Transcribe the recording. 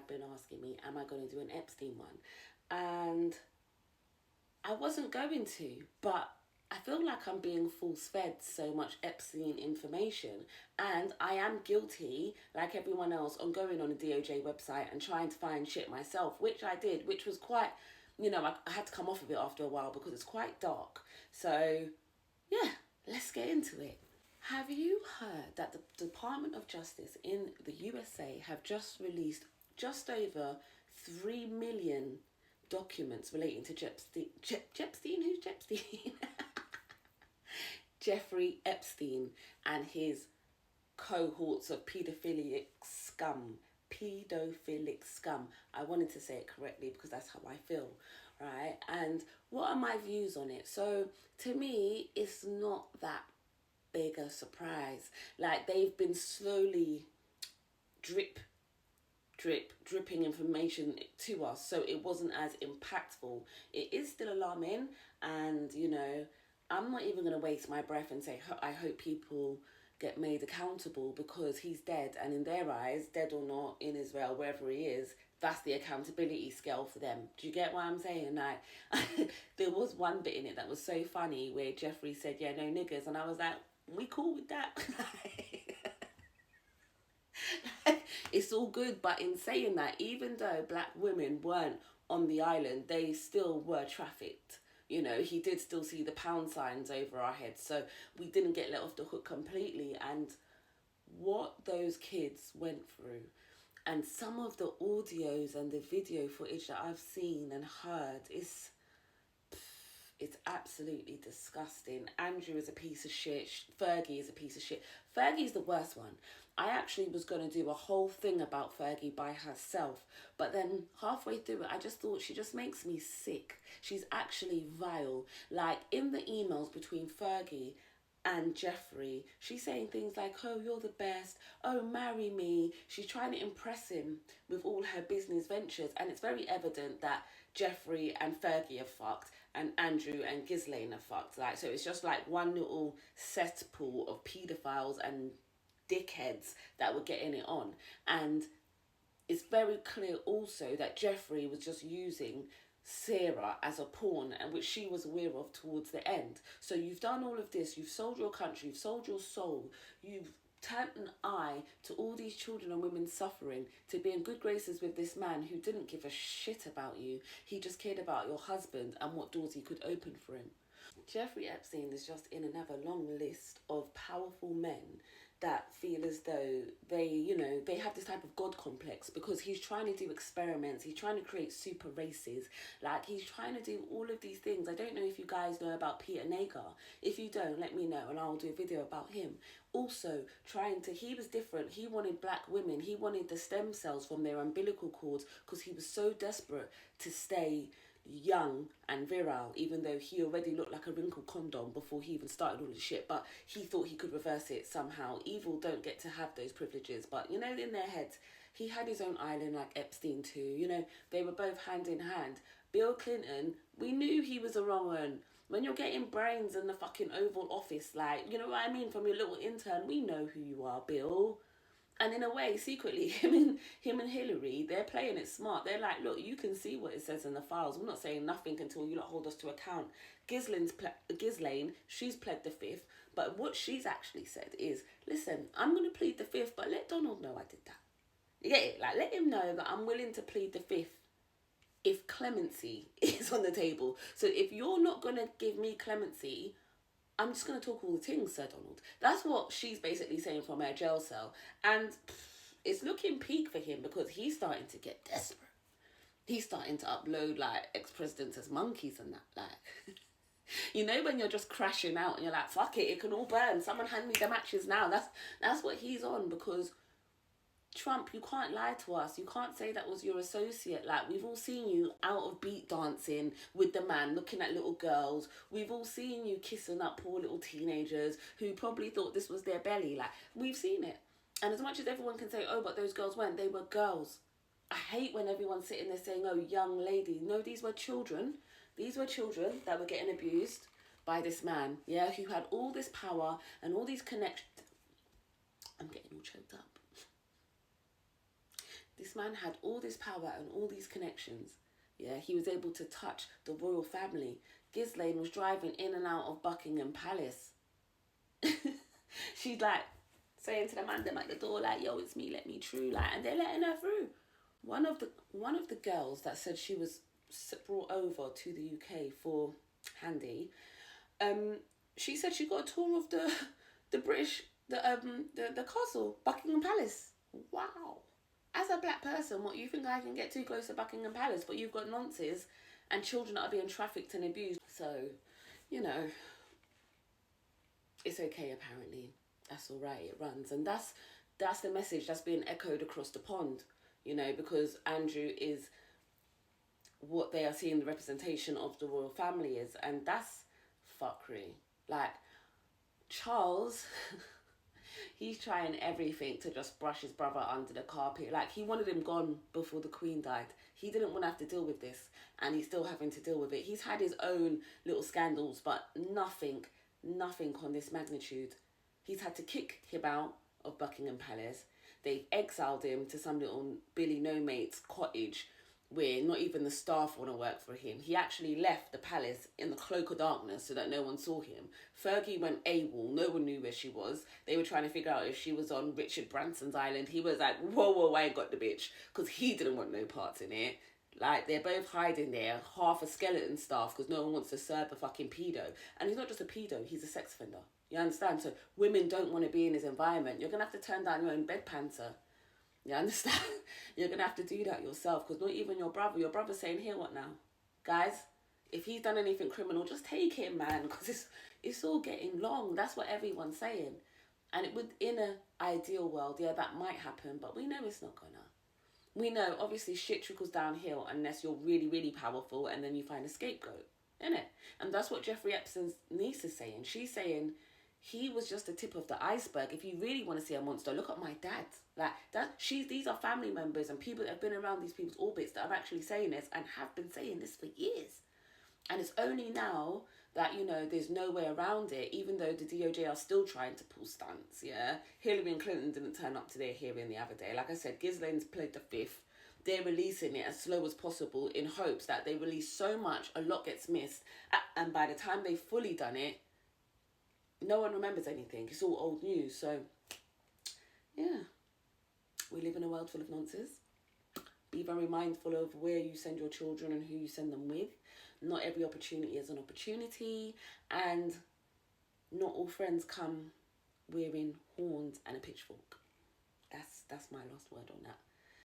have been asking me, am I going to do an Epstein one? And I wasn't going to, but I feel like I'm being force-fed so much Epstein information, and I am guilty, like everyone else, on going on a DOJ website and trying to find shit myself, which I did, which was quite, I had to come off of it after a while because it's quite dark. So, yeah, let's get into it. Have you heard that the Department of Justice in the USA have just released just over 3 million documents relating to Jepstein? Who's Jepstein? Jeffrey Epstein and his cohorts of paedophilic scum. Paedophilic scum. I wanted to say it correctly because that's how I feel, right? And what are my views on it? So, to me, it's not that big a surprise. Like, they've been slowly dripping information to us, so it wasn't as impactful. It is still alarming, and I'm not even going to waste my breath and say I hope people get made accountable, because he's dead, and in their eyes, dead or not, in Israel, wherever he is, that's the accountability scale for them. Do you get what I'm saying? Like, there was one bit in it that was so funny where Jeffrey said, yeah, no niggers, and I was like, we cool with that? It's all good, but in saying that, even though black women weren't on the island, they still were trafficked. He did still see the pound signs over our heads, so we didn't get let off the hook completely. And what those kids went through, and some of the audios and the video footage that I've seen and heard, it's absolutely disgusting. Andrew is a piece of shit. Fergie is a piece of shit. Fergie's the worst one. I actually was going to do a whole thing about Fergie by herself, but then halfway through it, I just thought she just makes me sick. She's actually vile. Like, in the emails between Fergie and Jeffrey, she's saying things like, oh, you're the best, oh, marry me. She's trying to impress him with all her business ventures, and it's very evident that Jeffrey and Fergie are fucked, and Andrew and Ghislaine are fucked. Like, so it's just like one little cesspool of paedophiles and dickheads that were getting it on. And it's very clear also that Jeffrey was just using Sarah as a pawn, and which she was aware of towards the end. So you've done all of this, you've sold your country, you've sold your soul, you've turned an eye to all these children and women suffering, to be in good graces with this man who didn't give a shit about you. He just cared about your husband and what doors he could open for him. Jeffrey Epstein is just in another long list of powerful men that feel as though they have this type of God complex, because he's trying to do experiments, he's trying to create super races, like he's trying to do all of these things. I don't know if you guys know about Peter Nagar. If you don't, let me know and I'll do a video about him. Also, he was different. He wanted black women, he wanted the stem cells from their umbilical cords, because he was so desperate to stay young and virile, even though he already looked like a wrinkled condom before he even started all this shit. But he thought he could reverse it somehow. Evil don't get to have those privileges, but in their heads, he had his own island like Epstein too. They were both hand in hand. Bill Clinton, we knew he was a wrong one. When you're getting brains in the fucking Oval Office, like, you know what I mean, from your little intern, we know who you are, Bill. And in a way, secretly, him and Hillary, they're playing it smart. They're like, look, you can see what it says in the files. We're not saying nothing until you hold us to account. Ghislaine, she's pled the fifth. But what she's actually said is, listen, I'm going to plead the fifth, but let Donald know I did that. You get it? Like, let him know that I'm willing to plead the fifth if clemency is on the table. So if you're not going to give me clemency, I'm just going to talk all the things, Sir Donald. That's what she's basically saying from her jail cell. And it's looking peak for him, because he's starting to get desperate. He's starting to upload, like, ex-presidents as monkeys and that. Like, when you're just crashing out and you're like, fuck it can all burn. Someone hand me the matches now. That's what he's on, because Trump, you can't lie to us. You can't say that was your associate. Like, we've all seen you out of beat dancing with the man, looking at little girls. We've all seen you kissing up poor little teenagers who probably thought this was their belly. Like, we've seen it. And as much as everyone can say, oh, but those girls weren't, they were girls. I hate when everyone's sitting there saying, oh, young lady. No, these were children. These were children that were getting abused by this man, yeah, who had all this power and all these connections. I'm getting all choked up. This man had all this power and all these connections. Yeah, he was able to touch the royal family. Ghislaine was driving in and out of Buckingham Palace. She's like saying to the man them at the door, like, yo, it's me, let me through, like, and they're letting her through. One of the girls that said she was brought over to the UK for Handy, she said she got a tour of the British the castle, Buckingham Palace. Wow. As a black person, what, you think I can get too close to Buckingham Palace, but you've got nonces and children that are being trafficked and abused. So, you know, it's okay apparently. That's all right, it runs. And that's the message that's being echoed across the pond, you know, because Andrew is what they are seeing the representation of the royal family is, and that's fuckery. Like, Charles, he's trying everything to just brush his brother under the carpet. Like, he wanted him gone before the Queen died. He didn't want to have to deal with this, and he's still having to deal with it. He's had his own little scandals, but nothing on this magnitude. He's had to kick him out of Buckingham Palace. They've exiled him to some little Billy No Mate's cottage where not even the staff want to work for him. He actually left the palace in the cloak of darkness so that no one saw him. Fergie went AWOL. No one knew where she was. They were trying to figure out if she was on Richard Branson's island. He was like, whoa, I ain't got the bitch. Because he didn't want no parts in it. Like, they're both hiding there, half a skeleton staff, because no one wants to serve a fucking pedo. And he's not just a pedo, he's a sex offender. You understand? So women don't want to be in his environment. You're going to have to turn down your own bedpan, sir. You understand? You're going to have to do that yourself, because not even your brother's saying, here, what now? Guys, if he's done anything criminal, just take him, man, because it's all getting long. That's what everyone's saying. And it would, in an ideal world, yeah, that might happen, but we know it's not gonna. We know, obviously, shit trickles downhill unless you're really, really powerful and then you find a scapegoat, innit? And that's what Jeffrey Epstein's niece is saying. She's saying he was just the tip of the iceberg. If you really want to see a monster, look at my dad. Like, these are family members and people that have been around these people's orbits that are actually saying this and have been saying this for years. And it's only now that, you know, there's no way around it, even though the DOJ are still trying to pull stunts, yeah? Hillary and Clinton didn't turn up to their hearing the other day. Like I said, Ghislaine's played the fifth. They're releasing it as slow as possible in hopes that they release so much, a lot gets missed. And by the time they've fully done it, no one remembers anything. It's all old news. So, yeah. We live in a world full of nonsense. Be very mindful of where you send your children and who you send them with. Not every opportunity is an opportunity, and not all friends come wearing horns and a pitchfork. That's my last word on that.